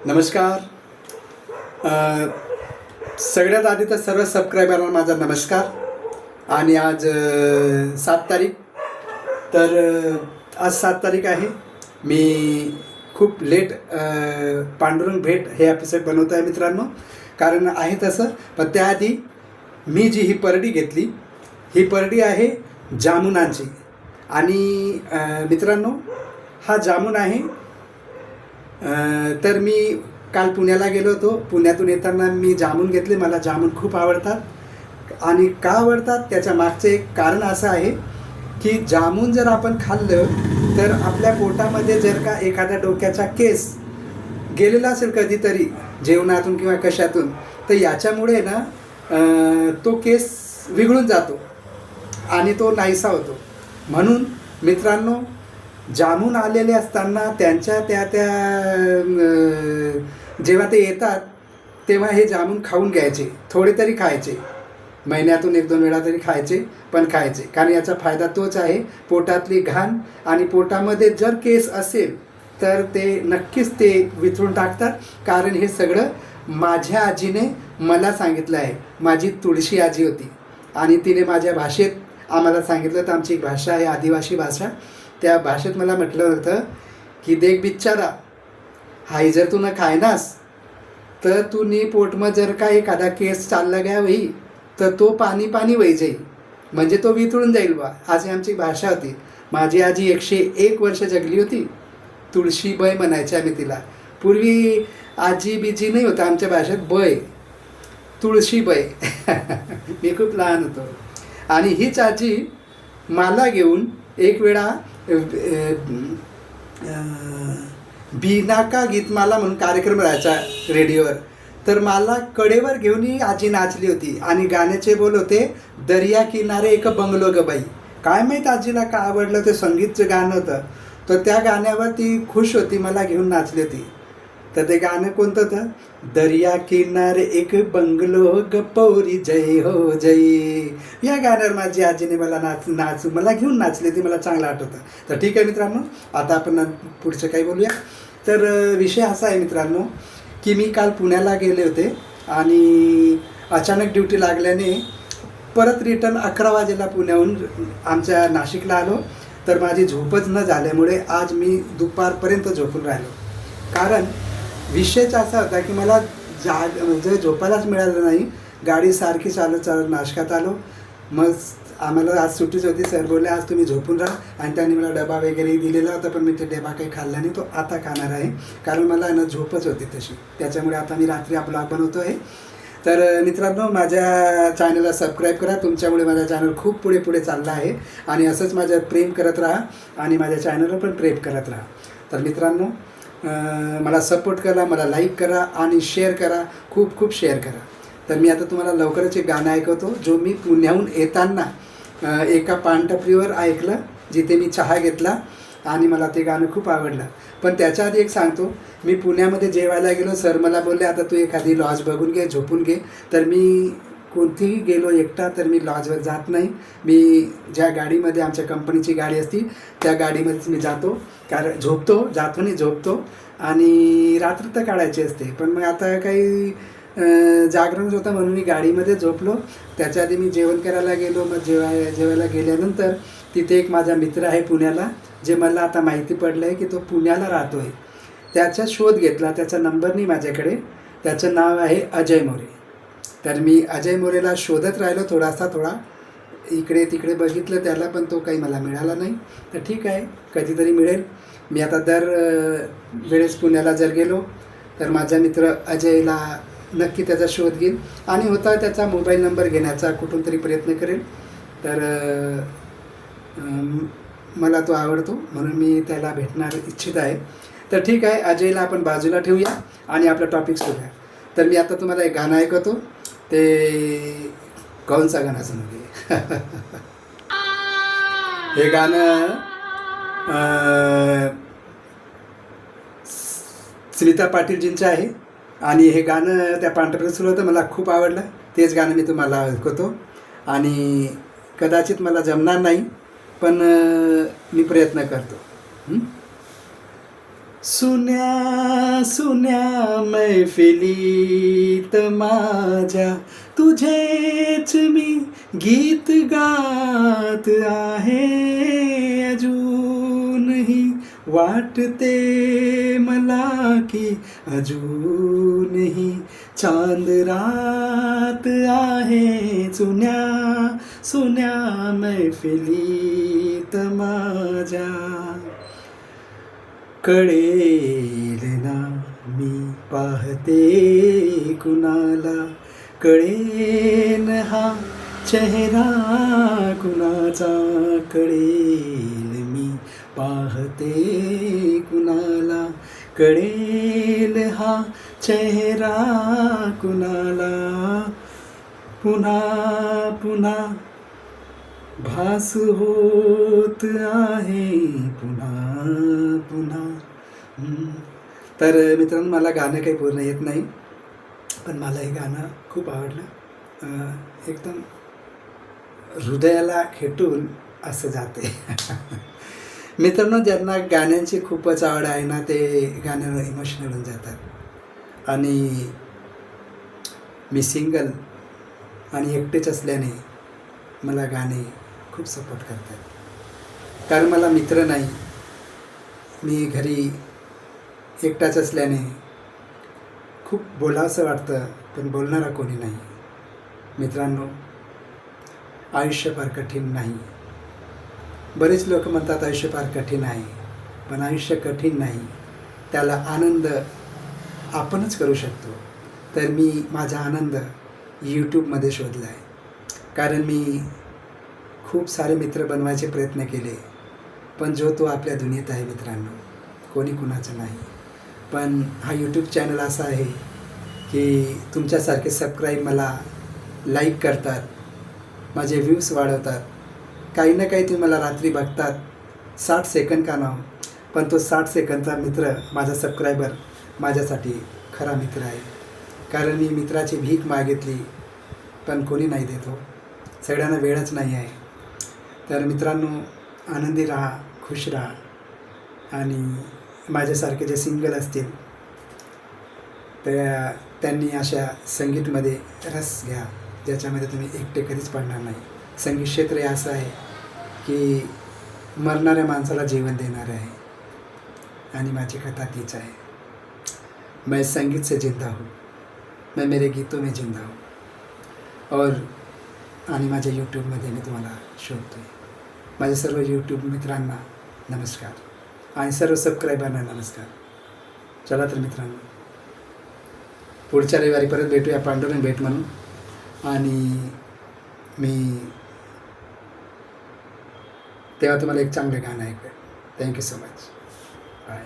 नमस्कार. सगळ्यात आधी तर सर्व सबस्क्रायबरला माझा नमस्कार. आणि आज 7 तारीख. तर आज 7 तारीख आहे. मी खूप लेट पांडुरंग भेट हे एपिसोड बनवत आहे मित्रांनो. कारण आहे तसं, पण त्याआधी मी जी ही परडी घेतली, ही परडी आहे जामुनांची. आणि मित्रांनो, हा जामुन आहे. तर मी काल पुण्याला गेलो होतो. पुण्यातून येताना मी जामुन घेतले. मला जामुन खूप आवडतात. आणि का आवडतात त्याच्या मागचं एक कारण असं आहे की जामुन जर आपण खाल्लं तर आपल्या पोटामध्ये जर का एखाद्या डोक्याचा केस गेलेला असेल कधीतरी जेवणातून किंवा कशातून, तर याच्यामुळे ना तो केस विघळून जातो आणि तो नाहीसा होतो. म्हणून मित्रांनो, जामुन आलेले असताना त्यांच्या त्या जेव्हा ते येतात तेव्हा हे जामुन खाऊन घ्यायचे. थोडे तरी खायचे, महिन्यातून 1-2 वेळा तरी खायचे, पण खायचे. कारण याचा फायदा तोच आहे, पोटातली घाण आणि पोटामध्ये जर केस असेल तर ते नक्कीच ते विचळून टाकतात. कारण हे सगळं माझ्या आजीने मला सांगितलं आहे. माझी तुळशी आजी होती आणि तिने माझ्या भाषेत आम्हाला सांगितलं. तर आमची एक भाषा आहे आदिवासी भाषा. त्या भाषेत मला म्हटलं होतं की देख बिचारा, हाई जर तू न खायनास तर तू नी पोटમાં जर का एखादा केस चालला गया वही तर तो पाणी पाणी वही जाईल, म्हणजे तो वितळून जाईल बा. अशी आमची भाषा होती. माझी आजी 101 वर्ष जगली होती. तुळशीबाई म्हणायचे आम्ही तिला. पूर्वी आजी बिजी नाही होता आमच्या भाषेत, बय, तुळशीबाई. मी खूप लहान होतो. आणि हीच आजी मला घेऊन एक वेळा बिनाका गीतमाला म्हणून कार्यक्रम राहायचा रेडिओवर. तर मला कडेवर घेऊन ही आजी नाचली होती आणि गाण्याचे बोल होते, दर्या किनारे एक बंगलो ग बाई. काय माहीत आजीला का आवडलं ते संगीतचं गाणं होतं. तर त्या गाण्यावर ती खुश होती, मला घेऊन नाचली होती. तर ते गाणं कोणतं होतं? दर्या किनारे एक बंगलो ग पोरी जय हो जय. या गाण्यावर माझी आजीने मला मला घेऊन नाचली ती. मला चांगलं आठवतं. तर ठीक आहे मित्रांनो, आता आपण पुढचं काही बोलूया. तर विषय असा आहे मित्रांनो की मी काल पुण्याला गेले होते आणि अचानक ड्युटी लागल्याने परत रिटर्न 11 वाजेला पुण्याहून आमच्या नाशिकला आलो. तर माझी झोपच न झाल्यामुळे आज मी दुपारपर्यंत झोपून राहिलो. कारण विषयच असा होता की मला म्हणजे झोपायलाच मिळालं नाही. गाडी सारखी चालत नाशकात आलो. मग आम्हाला आज सुट्टीच होती. सर बोलले आज तुम्ही झोपून राहा. आणि त्यांनी मला डबा वगैरे दिलेला होता, पण मी ते डबा काही खाल्ला नाही. तो आता खाणार आहे, कारण मला ना झोपच होती तशी. त्याच्यामुळे आता मी रात्री आपला बनवतो आहे. तर मित्रांनो, माझ्या चॅनलला सबस्क्राईब करा. तुमच्यामुळे माझा चॅनल खूप पुढे पुढे चालला आहे. आणि असंच माझं प्रेम करत राहा आणि माझ्या चॅनलवर पण प्रेम करत राहा. तर मित्रांनो, मला सपोर्ट करा, मला लाईक करा आणि शेअर करा, खूप खूप शेअर करा. तर मी आता तुम्हाला लवकरच एक गाणं ऐकवतो, जो मी पुण्याहून येताना एका पानटपरीवर ऐकलं, जिथे मी चहा घेतला आणि मला ते गाणं खूप आवडलं. पण त्याच्या आधी एक सांगतो, मी पुण्यामध्ये जेवायला गेलो. सर मला बोलले आता तू एखादी लॉज बघून घे, झोपून घे. तर मी कोणतीही गेलो एकटा तर मी लॉजवर जात नाही. मी ज्या गाडीमध्ये आमच्या कंपनीची गाडी असती त्या गाडीमध्येच मी जातो. कारण जातो नाही, झोपतो. आणि रात्र तर काढायची असते. पण मग आता काही जागरण होतं म्हणून मी गाडीमध्ये झोपलो. त्याच्या आधी मी जेवण करायला गेलो. मग जेवायला गेल्यानंतर तिथे एक माझा मित्र आहे पुण्याला, जे मला आता माहिती पडलं आहे की तो पुण्याला राहतो आहे. त्याचा शोध घेतला. त्याचा नंबर नाही माझ्याकडे. त्याचं नाव आहे अजय मोरे. तर मी अजय मोरेला शोधत राहिलो थोडा इकडे तिकडे बघितलं त्याला, पण तो काही मला मिळाला नाही. तर ठीक आहे, कधीतरी मिळेल. मी आता दर वेळेस पुण्याला जर गेलो तर माझा मित्र अजयला नक्की त्याचा शोध घेईल आणि होता त्याचा मोबाईल नंबर घेण्याचा कुठून तरी प्रयत्न करेल. तर मला तो आवडतो म्हणून मी त्याला भेटणार इच्छित आहे. तर ठीक आहे, अजयला आपण बाजूला ठेवूया आणि आपला टॉपिक सुरूया. तर मी आता तुम्हाला एक गाणं ऐकवतो. ते कौनसा गाणं समजे हे गाणं स्मिता पाटीलजींचं आहे. आणि हे गाणं त्या पांढऱ्या सुरू होतं, मला खूप आवडलं. तेच गाणं मी तुम्हाला ऐकवतो. आणि कदाचित मला जमणार नाही, पण मी प्रयत्न करतो. सुन्या सुन्या मैफिलीत माझ्या तुझेच मी गीत गात आहे. अजूनही वाटते मला की अजूनही चांद रात आहे. सुन्या सुन्या मैफिलीत माझ्या कळेल ना मी पाहते कुणाला, कळेल हा चेहरा कुणाचा, कळेल मी पाहते कुणाला, कळेल हा चेहरा कुणाला. पुन्हा पुन्हा भास होत आहे पुन्हा पुन्हा. तर मित्रांनो, मला गाणं काही पूर्ण येत नाही, पण मला हे गाणं खूप आवडलं. एकदम हृदयाला खेटून असं जाते. मित्रांनो, ज्यांना गाण्यांची खूपच आवड आहे ना, ते गाण्यावर इमोशनल होऊन जातात. आणि मी सिंगल आणि एकटेच असल्याने मला गाणे खूप सपोर्ट करतात. कारण मला मित्र नाही, मी घरी एकटाच असल्याने खूप बोलावंसं वाटतं, पण बोलणारा कोणी नाही. मित्रांनो, आयुष्य फार कठीण नाही. बरेच लोक म्हणतात आयुष्य फार कठीण आहे, पण आयुष्य कठीण नाही, त्याला आनंद आपणच करू शकतो. तर मी माझा आनंद यूट्यूबमध्ये शोधला आहे. कारण मी खूप सारे मित्र बनवायचे प्रयत्न केले, पण जो तो आपल्या दुनियेत आहे मित्रांनो, कोणी कुणाचं नाही. पण हा यूट्यूब चॅनल असा आहे की तुमच्यासारखे सबस्क्राईब मला लाईक करतात, माझे व्ह्यूज वाढवतात. काही ना काही तुम्ही मला रात्री बघतात, 60 सेकंद का नाव, पण तो 60 सेकंदचा मित्र, माझा सबस्क्रायबर माझ्यासाठी खरा मित्र आहे. कारण मी मित्राची भीक मागितली, पण कोणी नाही देतो, सगळ्यांना वेळच नाही आहे. तर मित्रांनो, आनंदी राहा, खुश राहा. आणि माझ्यासारखे जे सिंगल असतील त्यांनी अशा संगीतमध्ये रस घ्या, ज्याच्यामध्ये तुम्ही एकटे कधीच पडणार नाही. संगीत क्षेत्र हे असं आहे की मरणाऱ्या माणसाला जीवन देणारे आहे. आणि माझी कथा तीच आहे. मैं संगीत से जिंदा हूँ, मैं मेरे गीतों में जिंदा हूँ. और आणि माझ्या यूट्यूबमध्ये मी तुम्हाला शोधतो आहे. माझ्या सर्व यूट्यूब मित्रांना नमस्कार आणि सर्व सबस्क्रायबरना नमस्कार. चला तर मित्रांनो, पुढच्या रविवारी परत भेटूया, पांडुरंग भेट म्हणून. आणि मी तेव्हा तुम्हाला एक चांगलं गाणं ऐकूया. Thank you so much. बाय.